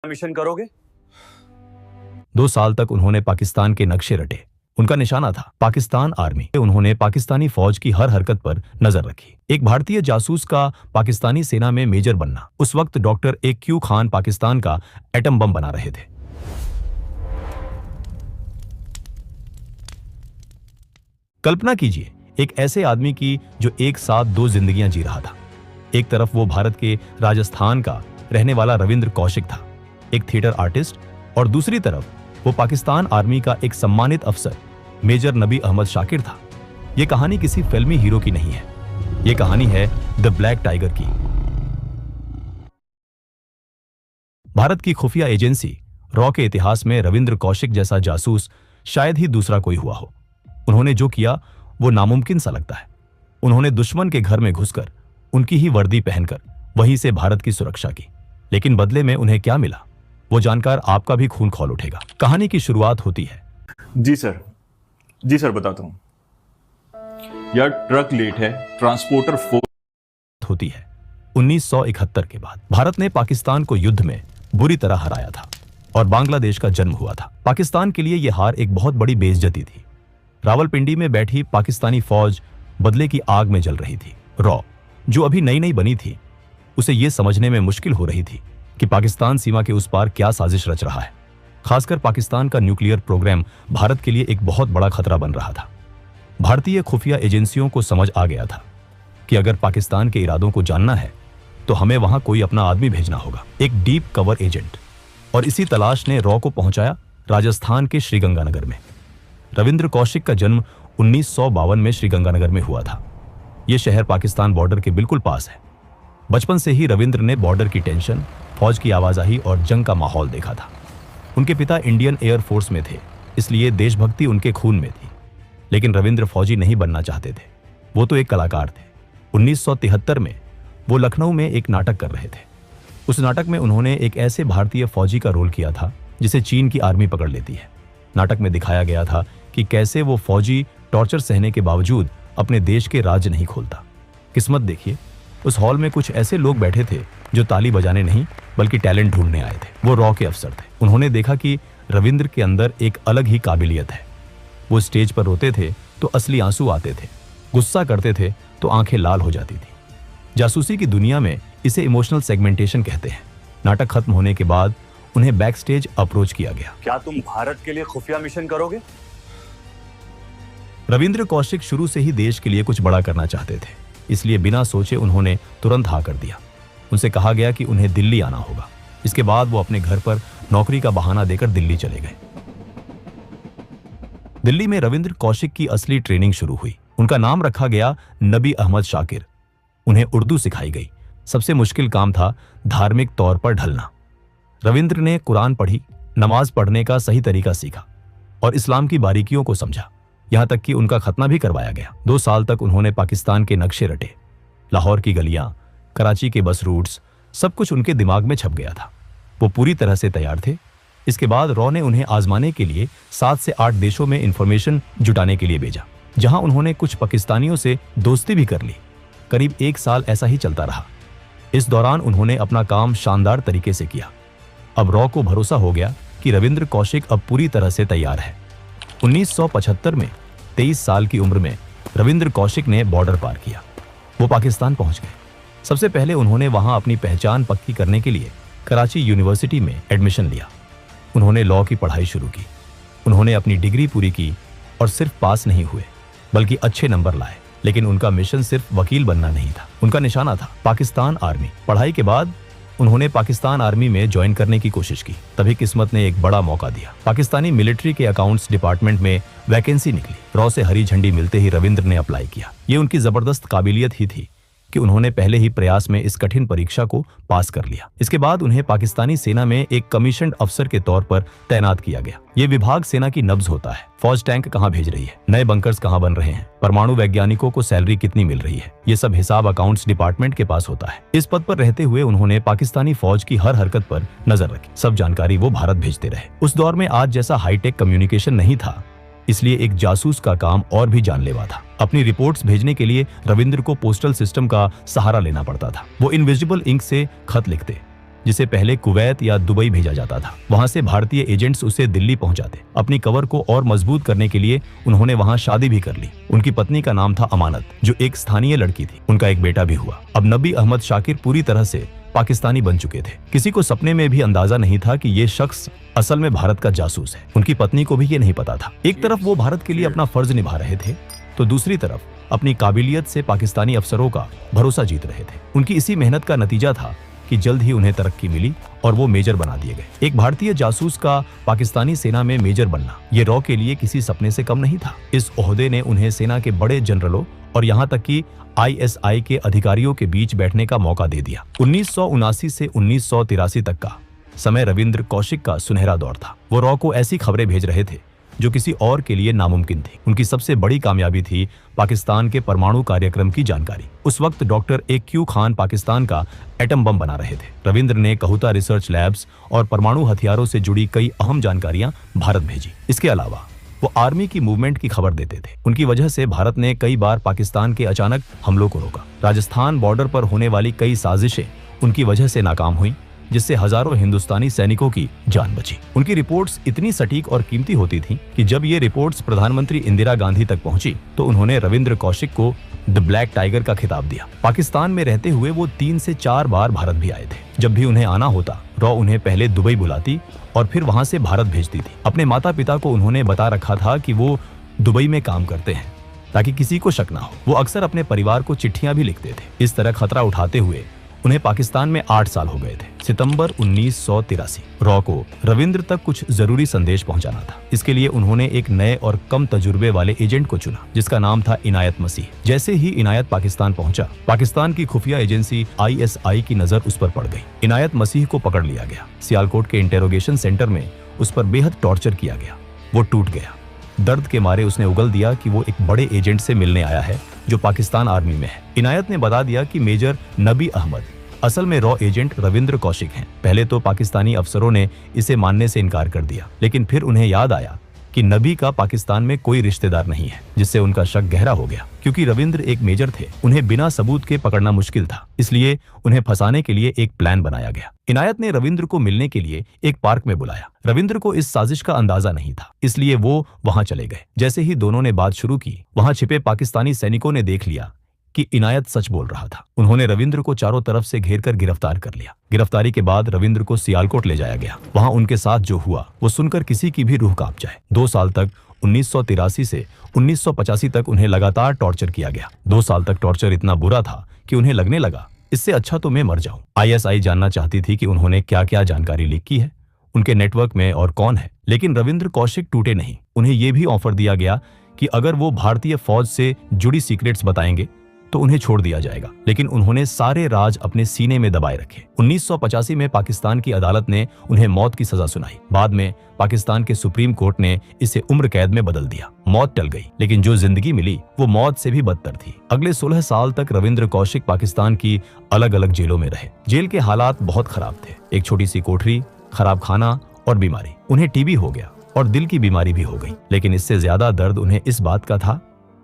Mission करोगे? 2 साल तक उन्होंने पाकिस्तान के नक्शे रटे। उनका निशाना था पाकिस्तान आर्मी। उन्होंने पाकिस्तानी फौज की हर हरकत पर नजर रखी। एक भारतीय जासूस का पाकिस्तानी सेना में मेजर बनना। उस वक्त डॉक्टर AQ खान पाकिस्तान का एटम बम बना रहे थे। कल्पना कीजिए एक ऐसे आदमी की जो एक साथ 2 जिंदगियां जी रहा था। एक तरफ वो भारत के राजस्थान का रहने वाला रविंद्र कौशिक था, एक थिएटर आर्टिस्ट, और दूसरी तरफ वो पाकिस्तान आर्मी का एक सम्मानित अफसर मेजर नबी अहमद शाकिर था। ये कहानी किसी फिल्मी हीरो की नहीं है, ये कहानी है द ब्लैक टाइगर की। भारत की खुफिया एजेंसी रॉ के इतिहास में रविंद्र कौशिक जैसा जासूस शायद ही दूसरा कोई हुआ हो। उन्होंने जो किया वो नामुमकिन सा लगता है। उन्होंने दुश्मन के घर में घुसकर उनकी ही वर्दी पहनकर वहीं से भारत की सुरक्षा की, लेकिन बदले में उन्हें क्या मिला वो जानकर आपका भी खून खौल उठेगा। कहानी की शुरुआत होती है। जी सर बताता हूं। यार ट्रक लेट है, ट्रांसपोर्टर होती है 1971 के बाद। भारत ने पाकिस्तान को युद्ध में बुरी तरह हराया था और बांग्लादेश का जन्म हुआ था। पाकिस्तान के लिए यह हार एक बहुत बड़ी बेइज्जती थी। रावलपिंडी में बैठी पाकिस्तानी फौज बदले की आग में जल रही थी। रॉ जो अभी नई नई बनी थी, उसे यह समझने में मुश्किल हो रही थी कि पाकिस्तान सीमा के उस पार क्या साजिश रच रहा है। खासकर पाकिस्तान का न्यूक्लियर प्रोग्राम भारत के लिए एक बहुत बड़ा खतरा बन रहा था। भारतीय खुफिया एजेंसियों को समझ आ गया था कि अगर पाकिस्तान के इरादों को जानना है तो हमें वहां कोई अपना आदमी भेजना होगा, एक डीप कवर एजेंट। और इसी तलाश ने रॉ को पहुंचाया राजस्थान के श्रीगंगानगर में। रविंद्र कौशिक का जन्म 1952 में श्रीगंगानगर में हुआ था। यह शहर पाकिस्तान बॉर्डर के बिल्कुल पास है। बचपन से ही रविंद्र ने बॉर्डर की टेंशन, फौज की आवाजाही और जंग का माहौल देखा था। उनके पिता इंडियन एयर फोर्स में थे, इसलिए देशभक्ति उनके खून में थी। लेकिन रविंद्र फौजी नहीं बनना चाहते थे, वो तो एक कलाकार थे। 1973 में वो लखनऊ में एक नाटक कर रहे थे। उस नाटक में उन्होंने एक ऐसे भारतीय फौजी का रोल किया था जिसे चीन की आर्मी पकड़ लेती है। नाटक में दिखाया गया था कि कैसे वो फौजी टॉर्चर सहने के बावजूद अपने देश के राज नहीं खोलता। किस्मत देखिए, उस हॉल में कुछ ऐसे लोग बैठे थे जो ताली बजाने नहीं बल्कि टैलेंट ढूंढने आए थे। वो रॉ के अफसर थे। उन्होंने देखा कि रविंद्र के अंदर एक अलग ही काबिलियत है। वो स्टेज पर रोते थे तो असली आंसू आते थे, गुस्सा करते थे तो आंखें लाल हो जाती थी। जासूसी की दुनिया में इसे इमोशनल सेगमेंटेशन कहते हैं। नाटक खत्म होने के बाद उन्हें बैक स्टेज अप्रोच किया गया। क्या तुम भारत के लिए खुफिया मिशन करोगे? रविंद्र कौशिक शुरू से ही देश के लिए कुछ बड़ा करना चाहते थे, इसलिए बिना सोचे उन्होंने तुरंत हाँ कर दिया। उनसे कहा गया कि उन्हें दिल्ली आना होगा। इसके बाद वो अपने घर पर नौकरी का बहाना देकर दिल्ली चले गए। दिल्ली में रविंद्र कौशिक की असली ट्रेनिंग शुरू हुई। उनका नाम रखा गया नबी अहमद शाकिर। उन्हें उर्दू सिखाई गई। सबसे मुश्किल काम था धार्मिक तौर पर ढलना। रविंद्र ने कुरान पढ़ी, नमाज पढ़ने का सही तरीका सीखा और इस्लाम की बारीकियों को समझा। यहां तक कि उनका खतना भी करवाया गया। 2 साल तक उन्होंने पाकिस्तान के नक्शे रटे। लाहौर की गलियां, कराची के बस रूट्स, सब कुछ उनके दिमाग में छप गया था। वो पूरी तरह से तैयार थे। इसके बाद रॉ ने उन्हें आजमाने के लिए 7 से 8 देशों में इंफॉर्मेशन जुटाने के लिए भेजा, जहां उन्होंने कुछ पाकिस्तानियों से दोस्ती भी कर ली। करीब 1 साल ऐसा ही चलता रहा। इस दौरान उन्होंने अपना काम शानदार तरीके से किया। अब रॉ को भरोसा हो गया कि रविंद्र कौशिक अब पूरी तरह से तैयार है। 1975 में 23 साल की उम्र में रविंद्र कौशिक ने बॉर्डर पार किया। वो पाकिस्तान पहुंच गए। सबसे पहले उन्होंने वहां अपनी पहचान पक्की करने के लिए कराची यूनिवर्सिटी में एडमिशन लिया। उन्होंने लॉ की पढ़ाई शुरू की। उन्होंने अपनी डिग्री पूरी की और सिर्फ पास नहीं हुए बल्कि अच्छे नंबर लाए। लेकिन उनका मिशन सिर्फ वकील बनना नहीं था, उनका निशाना था पाकिस्तान आर्मी। पढ़ाई के बाद उन्होंने पाकिस्तान आर्मी में ज्वाइन करने की कोशिश की। तभी किस्मत ने एक बड़ा मौका दिया। पाकिस्तानी मिलिट्री के अकाउंट्स डिपार्टमेंट में वैकेंसी निकली। रॉ से हरी झंडी मिलते ही रविंद्र ने अप्लाई किया। ये उनकी जबरदस्त काबिलियत ही थी कि उन्होंने पहले ही प्रयास में इस कठिन परीक्षा को पास कर लिया। इसके बाद उन्हें पाकिस्तानी सेना में एक कमीशन्ड अफसर के तौर पर तैनात किया गया। ये विभाग सेना की नब्ज होता है। फौज टैंक कहां भेज रही है, नए बंकर्स कहां बन रहे हैं, परमाणु वैज्ञानिकों को सैलरी कितनी मिल रही है, ये सब हिसाब अकाउंट्स डिपार्टमेंट के पास होता है। इस पद पर रहते हुए उन्होंने पाकिस्तानी फौज की हर हरकत पर नजर रखी। सब जानकारी वो भारत भेजते रहे। उस दौर में आज जैसा हाईटेक कम्युनिकेशन नहीं था, इसलिए एक जासूस का काम और भी जानलेवा था। अपनी रिपोर्ट्स भेजने के लिए रविंद्र को पोस्टल सिस्टम का सहारा लेना पड़ता था। वो इनविजिबल इंक से खत लिखते, जिसे पहले कुवैत या दुबई भेजा जाता था। वहां से भारतीय एजेंट्स उसे दिल्ली पहुंचाते। अपनी कवर को और मजबूत करने के लिए उन्होंने वहां शादी भी कर ली। उनकी पत्नी का नाम था अमानत, जो एक स्थानीय लड़की थी। उनका एक बेटा भी हुआ। अब नबी अहमद शाकिर पूरी तरह से पाकिस्तानी बन चुके थे। किसी को सपने में भी अंदाजा नहीं था कि ये शख्स असल में भारत का जासूस है। उनकी पत्नी को भी ये नहीं पता था। एक तरफ वो भारत के लिए अपना फर्ज निभा रहे थे, तो दूसरी तरफ अपनी काबिलियत से पाकिस्तानी अफसरों का भरोसा जीत रहे थे। उनकी इसी मेहनत का नतीजा था कि जल्द ही उन्हें तरक्की मिली और वो मेजर बना दिए गए। एक भारतीय जासूस का पाकिस्तानी सेना में मेजर बनना ये रॉ के लिए किसी सपने से कम नहीं था। इस ओहदे ने उन्हें सेना के बड़े जनरलों और यहाँ तक कि ISI के अधिकारियों के बीच बैठने का मौका दे दिया। 1979 से 1983 तक का समय रविंद्र कौशिक का सुनहरा दौर था। वो रॉ को ऐसी खबरें भेज रहे थे जो किसी और के लिए नामुमकिन थी। उनकी सबसे बड़ी कामयाबी थी पाकिस्तान के परमाणु कार्यक्रम की जानकारी। उस वक्त डॉक्टर AQ खान पाकिस्तान का एटम बम बना रहे थे। रविंद्र ने कहूता रिसर्च लैब्स और परमाणु हथियारों से जुड़ी कई अहम जानकारियां भारत भेजी। इसके अलावा वो आर्मी की मूवमेंट की खबर देते थे। उनकी वजह से भारत ने कई बार पाकिस्तान के अचानक हमलों को रोका। राजस्थान बॉर्डर पर होने वाली कई साजिशें उनकी वजह से नाकाम हुई, जिससे हजारों हिंदुस्तानी सैनिकों की जान बची। उनकी रिपोर्ट्स इतनी सटीक और कीमती होती थीं कि जब ये रिपोर्ट्स प्रधानमंत्री इंदिरा गांधी तक पहुंची तो उन्होंने रविंद्र कौशिक को द ब्लैक टाइगर का खिताब दिया। पाकिस्तान में रहते हुए वो 3 से 4 बार भारत भी आए थे। जब भी उन्हें आना होता, रॉ उन्हें पहले दुबई बुलाती और फिर वहां से भारत भेजती थी। अपने माता पिता को उन्होंने बता रखा था कि वो दुबई में काम करते हैं, ताकि किसी को शक ना हो। वो अक्सर अपने परिवार को चिट्ठियां भी लिखते थे। इस तरह खतरा उठाते हुए उन्हें पाकिस्तान में 8 साल हो गए थे। सितंबर 1983 रॉ को रविंद्र तक कुछ जरूरी संदेश पहुंचाना था। इसके लिए उन्होंने एक नए और कम तजुर्बे वाले एजेंट को चुना, जिसका नाम था इनायत मसीह। जैसे ही इनायत पाकिस्तान पहुंचा, पाकिस्तान की खुफिया एजेंसी ISI की नजर उस पर पड़ गई। इनायत मसीह को पकड़ लिया गया। सियालकोट के इंटेरोगेशन सेंटर में उस पर बेहद टॉर्चर किया गया। वो टूट गया। दर्द के मारे उसने उगल दिया कि वो एक बड़े एजेंट से मिलने आया है जो पाकिस्तान आर्मी में है। इनायत ने बता दिया कि मेजर नबी अहमद असल में रॉ एजेंट रविंद्र कौशिक हैं। पहले तो पाकिस्तानी अफसरों ने इसे मानने से इनकार कर दिया, लेकिन फिर उन्हें याद आया कि नबी का पाकिस्तान में कोई रिश्तेदार नहीं है, जिससे उनका शक गहरा हो गया। क्योंकि रविंद्र एक मेजर थे, उन्हें बिना सबूत के पकड़ना मुश्किल था, इसलिए उन्हें फंसाने के लिए एक प्लान बनाया गया। इनायत ने रविंद्र को मिलने के लिए एक पार्क में बुलाया। रविंद्र को इस साजिश का अंदाजा नहीं था, इसलिए वो वहां चले गए। जैसे ही दोनों ने बात शुरू की, वहां छिपे पाकिस्तानी सैनिकों ने देख लिया कि इनायत सच बोल रहा था। उन्होंने रविंद्र को चारों तरफ से घेरकर गिरफ्तार कर लिया। गिरफ्तारी के बाद रविंद्र को सियालकोट ले जाया गया। वहां उनके साथ जो हुआ वो सुनकर किसी की भी रूह कांप जाए। 2 साल तक 1983 से 1985 तक उन्हें लगातार टॉर्चर किया गया। 2 साल तक टॉर्चर इतना बुरा था कि उन्हें लगने लगा इससे अच्छा तो मैं मर जाऊं। ISI जानना चाहती थी कि उन्होंने क्या क्या जानकारी लीक की है, उनके नेटवर्क में और कौन है। लेकिन रविंद्र कौशिक टूटे नहीं। उन्हें यह भी ऑफर दिया गया कि अगर वो भारतीय फौज से जुड़ी सीक्रेट्स बताएंगे तो उन्हें छोड़ दिया जाएगा। लेकिन उन्होंने सारे राज अपने सीने में दबाए रखे। 1985 में पाकिस्तान की अदालत ने उन्हें मौत की सजा सुनाई। बाद में पाकिस्तान के सुप्रीम कोर्ट ने इसे उम्र कैद में बदल दिया। मौत टल गई, लेकिन जो जिंदगी मिली वो मौत से भी बदतर थी। अगले 16 साल तक रविंद्र कौशिक पाकिस्तान की अलग अलग जेलों में रहे। जेल के हालात बहुत खराब थे। एक छोटी सी कोठरी, खराब खाना और बीमारी। उन्हें TB हो गया और दिल की बीमारी भी हो गई। लेकिन इससे ज्यादा दर्द उन्हें इस बात का था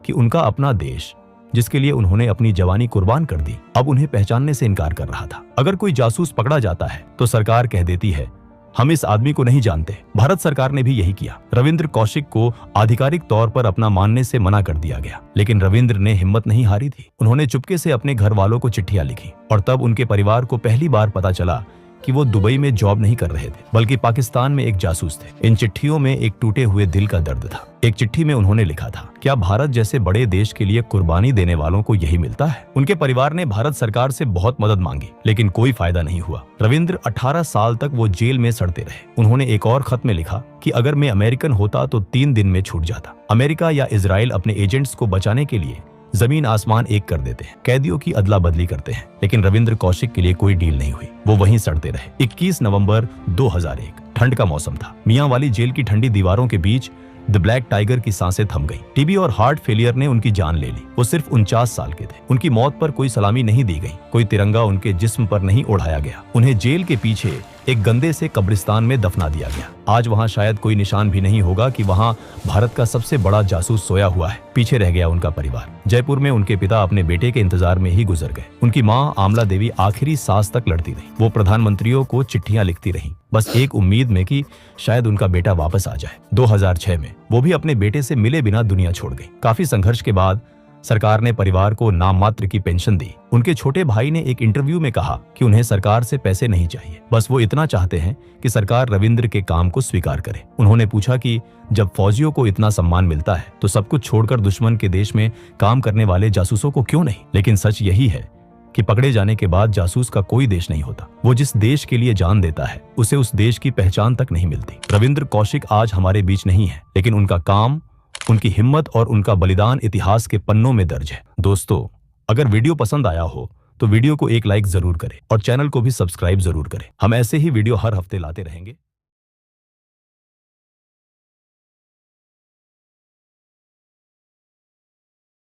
कि उनका अपना देश, जिसके लिए उन्होंने अपनी जवानी कुर्बान कर दी, अब उन्हें पहचानने से इनकार कर रहा था। अगर कोई जासूस पकड़ा जाता है तो सरकार कह देती है हम इस आदमी को नहीं जानते। भारत सरकार ने भी यही किया। रविंद्र कौशिक को आधिकारिक तौर पर अपना मानने से मना कर दिया गया, लेकिन रविंद्र ने हिम्मत नहीं हारी थी। उन्होंने चुपके से अपने घर वालों को चिट्ठियां लिखी और तब उनके परिवार को पहली बार पता चला कि वो दुबई में जॉब नहीं कर रहे थे, बल्कि पाकिस्तान में एक जासूस थे। इन चिट्ठियों में एक टूटे हुए दिल का दर्द था। एक चिट्ठी में उन्होंने लिखा था, क्या भारत जैसे बड़े देश के लिए कुर्बानी देने वालों को यही मिलता है? उनके परिवार ने भारत सरकार से बहुत मदद मांगी, लेकिन कोई फायदा नहीं हुआ। रविंद्र 18 साल तक वो जेल में सड़ते रहे। उन्होंने एक और खत में लिखा कि अगर मैं अमेरिकन होता तो 3 दिन में छूट जाता। अमेरिका या इजराइल अपने एजेंट्स को बचाने के लिए जमीन आसमान एक कर देते हैं, कैदियों की अदला बदली करते हैं, लेकिन रविंद्र कौशिक के लिए कोई डील नहीं हुई। वो वहीं सड़ते रहे। 21 नवंबर 2001 ठंड का मौसम था। मियां वाली जेल की ठंडी दीवारों के बीच द ब्लैक टाइगर की सांसें थम गई। TB और हार्ट फेलियर ने उनकी जान ले ली। वो सिर्फ 49 साल के थे। उनकी मौत पर कोई सलामी नहीं दी गई, कोई तिरंगा उनके जिस्म पर नहीं ओढ़ाया गया। उन्हें जेल के पीछे एक गंदे से कब्रिस्तान में दफना दिया गया। आज वहां शायद कोई निशान भी नहीं होगा कि वहां भारत का सबसे बड़ा जासूस सोया हुआ है। पीछे रह गया उनका परिवार। जयपुर में उनके पिता अपने बेटे के इंतजार में ही गुजर गए। उनकी मां आमला देवी आखिरी सांस तक लड़ती रही। वो प्रधानमंत्रियों को चिट्ठियां लिखती रहीं, बस एक उम्मीद में कि शायद उनका बेटा वापस आ जाए। 2006 में वो भी अपने बेटे से मिले बिना दुनिया छोड़ गई। काफी संघर्ष के बाद सरकार ने परिवार को नाम मात्र की पेंशन दी। उनके छोटे भाई ने एक इंटरव्यू में कहा कि उन्हें सरकार से पैसे नहीं चाहिए, बस वो इतना चाहते हैं कि सरकार रविंद्र के काम को स्वीकार करे। उन्होंने पूछा कि जब फौजियों को इतना सम्मान मिलता है तो सब कुछ छोड़कर दुश्मन के देश में काम करने वाले जासूसों को क्यों नहीं? लेकिन सच यही है कि पकड़े जाने के बाद जासूस का कोई देश नहीं होता। वो जिस देश के लिए जान देता है उसे उस देश की पहचान तक नहीं मिलती। रविंद्र कौशिक आज हमारे बीच नहीं है, लेकिन उनका काम, उनकी हिम्मत और उनका बलिदान इतिहास के पन्नों में दर्ज है। दोस्तों, अगर वीडियो पसंद आया हो तो वीडियो को एक लाइक जरूर करें और चैनल को भी सब्सक्राइब जरूर करें। हम ऐसे ही वीडियो हर हफ्ते लाते रहेंगे।